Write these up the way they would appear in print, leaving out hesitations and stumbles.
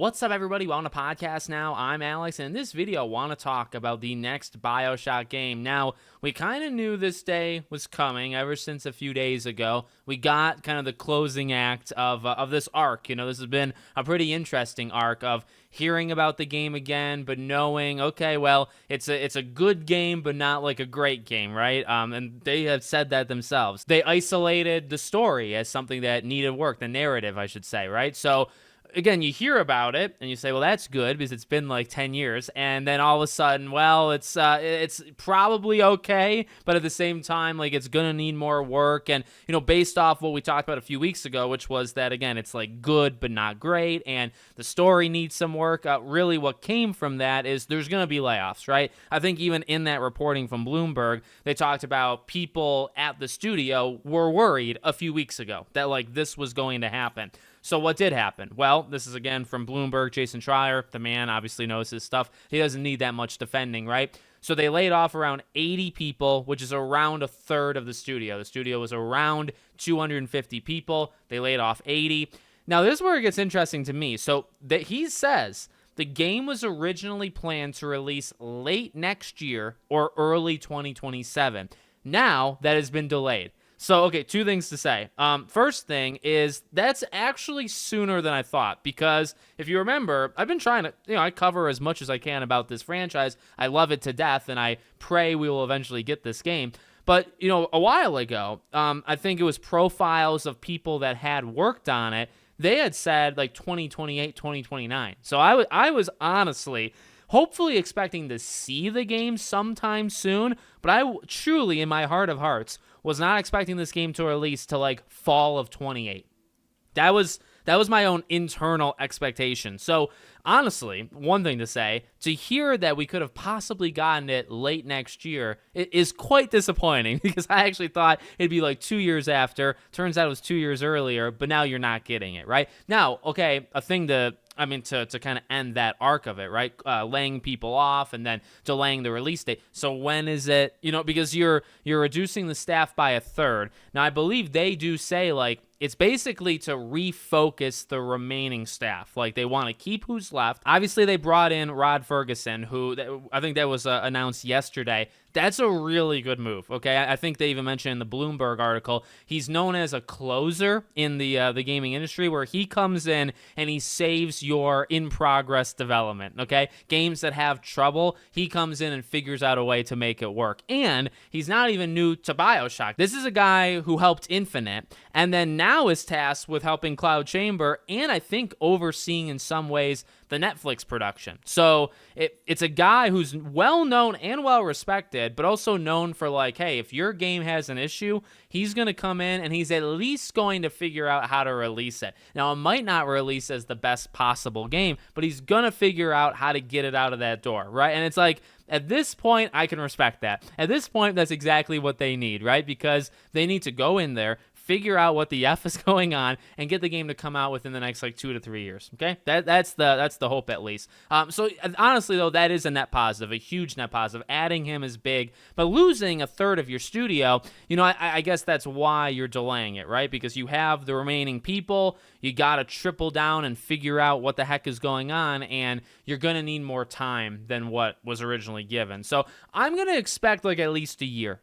What's up, everybody? Welcome to podcast now. I'm Alex, and in this video, I want to talk about the next Bioshock game. Now, we kind of knew this day was coming ever since a few days ago. We got kind of the closing act of this arc. You know, this has been a pretty interesting arc of hearing about the game again, but knowing, okay, well, it's a good game, but not like a great game, right? And they have said that themselves. They isolated the story as something that needed work, the narrative, I should say, right? So again, you hear about it and you say, well, that's good because it's been like 10 years. And then all of a sudden, well, it's probably okay. But at the same time, like, it's going to need more work. And, you know, based off what we talked about a few weeks ago, which was that, again, it's like good, but not great. And the story needs some work. Really what came from that is there's going to be layoffs, right? I think even in that reporting from Bloomberg, they talked about people at the studio were worried a few weeks ago that like this was going to happen. So what did happen? Well, this is again from Bloomberg. Jason Schreier, the man, obviously knows his stuff. He doesn't need that much defending, right? So they laid off around 80 people, which is around a third of the studio. The studio was around 250 people. They laid off 80. Now, this is where it gets interesting to me. So that he says the game was originally planned to release late next year or early 2027. Now, that has been delayed. So, okay, two things to say. First thing is that's actually sooner than I thought because if you remember, I've been trying to, I cover as much as I can about this franchise. I love it to death, and I pray we will eventually get this game. But, a while ago, I think it was profiles of people that had worked on it. They had said like 2028, 2029. So I was honestly hopefully expecting to see the game sometime soon, but I truly, in my heart of hearts, was not expecting this game to release to like fall of 28. That was my own internal expectation. So honestly, one thing to say, to hear that we could have possibly gotten it late next year, it is quite disappointing because I actually thought it'd be like 2 years after. Turns out it was 2 years earlier, but now you're not getting it, right? Now, okay, a thing to kind of end that arc of it, right? Laying people off and then delaying the release date. So when is it, because you're reducing the staff by a third. Now, I believe they do say, like, it's basically to refocus the remaining staff. Like, they want to keep who's left. Obviously, they brought in Rod Ferguson, who I think that was announced yesterday. That's a really good move, okay? I think they even mentioned in the Bloomberg article, he's known as a closer in the gaming industry where he comes in and he saves your in-progress development, okay? Games that have trouble, he comes in and figures out a way to make it work. And he's not even new to Bioshock. This is a guy who helped Infinite and then now is tasked with helping Cloud Chamber and I think overseeing in some ways the Netflix production. So it's a guy who's well-known and well-respected, but also known for like, hey, if your game has an issue, he's going to come in and he's at least going to figure out how to release it. Now, it might not release as the best possible game, but he's going to figure out how to get it out of that door, right? And it's like, at this point, I can respect that. At this point, that's exactly what they need, right? Because they need to go in there, figure out what the F is going on, and get the game to come out within the next like 2 to 3 years. Okay, that's the hope at least. So honestly though, that is a net positive, a huge net positive. Adding him is big, but losing a third of your studio, I guess that's why you're delaying it, right? Because you have the remaining people, you gotta triple down and figure out what the heck is going on, and you're gonna need more time than what was originally given. So I'm gonna expect like at least a year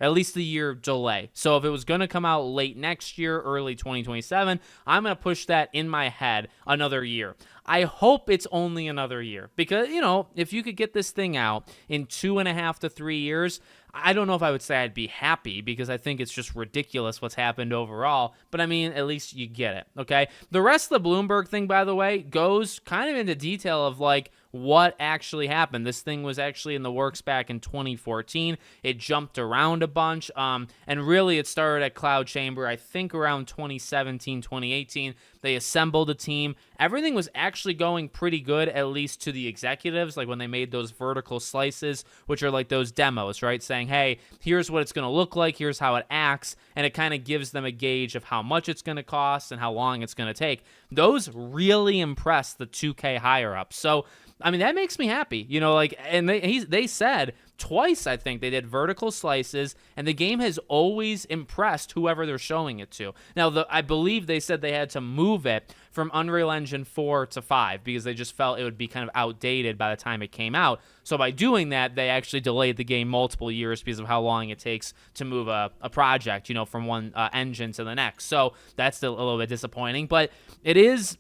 delay. So if it was gonna come out late next year, early 2027, I'm going to push that in my head another year. I hope it's only another year because, if you could get this thing out in 2.5 to 3 years, I don't know if I would say I'd be happy because I think it's just ridiculous what's happened overall. But I mean, at least you get it, okay? The rest of the Bloomberg thing, by the way, goes kind of into detail of like what actually happened. This thing was actually in the works back in 2014. It jumped around a bunch, and really it started at Cloud Chamber, I think around 2017, 2018. They assembled a team. Everything was actually going pretty good, at least to the executives, like when they made those vertical slices, which are like those demos, right? Saying, hey, here's what it's going to look like, here's how it acts, and it kind of gives them a gauge of how much it's going to cost and how long it's going to take. Those really impressed the 2K higher-ups. So, I mean, that makes me happy, and they said twice, I think, they did vertical slices, and the game has always impressed whoever they're showing it to. Now, I believe they said they had to move it from Unreal Engine 4 to 5 because they just felt it would be kind of outdated by the time it came out. So by doing that, they actually delayed the game multiple years because of how long it takes to move a project, from one engine to the next. So that's a little bit disappointing, but it is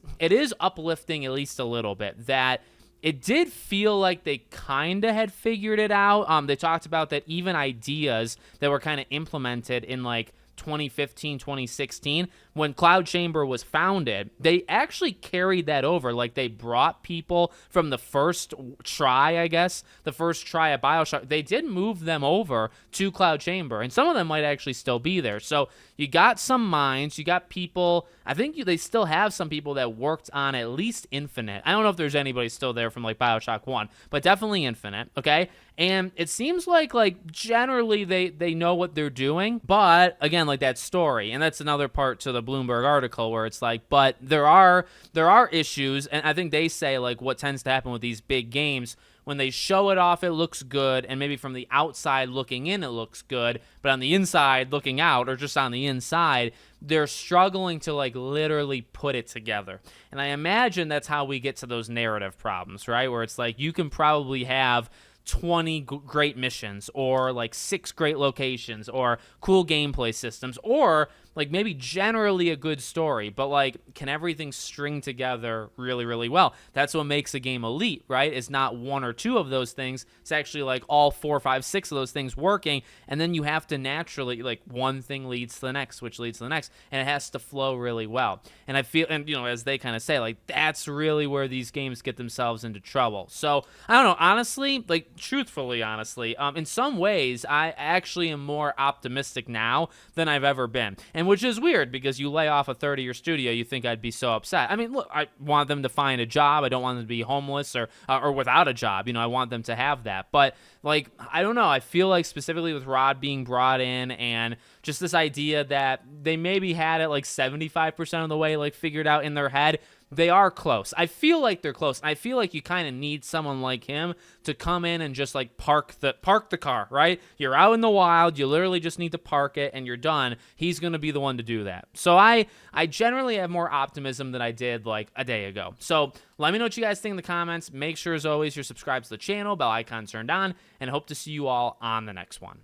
uplifting at least a little bit that it did feel like they kind of had figured it out. They talked about that even ideas that were kind of implemented in like 2015, 2016, when Cloud Chamber was founded, they actually carried that over. Like they brought people from the first try, I guess, the first try at Bioshock. They did move them over to Cloud Chamber, and some of them might actually still be there. So you got some minds, you got people. I think they still have some people that worked on at least Infinite. I don't know if there's anybody still there from like Bioshock 1, but definitely Infinite, okay? And it seems like generally they know what they're doing, but again, like that story, and that's another part to the Bloomberg article where it's like, but there are issues, and I think they say like what tends to happen with these big games, when they show it off, it looks good, and maybe from the outside looking in, it looks good, but on the inside looking out, or just on the inside, they're struggling to like literally put it together. And I imagine that's how we get to those narrative problems, right? Where it's like you can probably have 20 great missions or like 6 great locations or cool gameplay systems or like maybe generally a good story, but like can everything string together really, really well? That's what makes a game elite, right? It's not one or two of those things. It's actually like all 4, 5, 6 of those things working, and then you have to naturally like one thing leads to the next, which leads to the next, and it has to flow really well. And I feel, and as they kind of say, like that's really where these games get themselves into trouble. So I don't know, honestly, like truthfully, honestly, in some ways, I actually am more optimistic now than I've ever been. And which is weird because you lay off a third of your studio, you think I'd be so upset. I mean, look, I want them to find a job. I don't want them to be homeless or without a job. I want them to have that. But like, I don't know. I feel like specifically with Rod being brought in and just this idea that they maybe had it like 75% of the way like figured out in their head. They are close. I feel like they're close. I feel like you kind of need someone like him to come in and just like park the car, right? You're out in the wild. You literally just need to park it and you're done. He's going to be the one to do that. So I generally have more optimism than I did like a day ago. So let me know what you guys think in the comments. Make sure as always you're subscribed to the channel, bell icon turned on, and hope to see you all on the next one.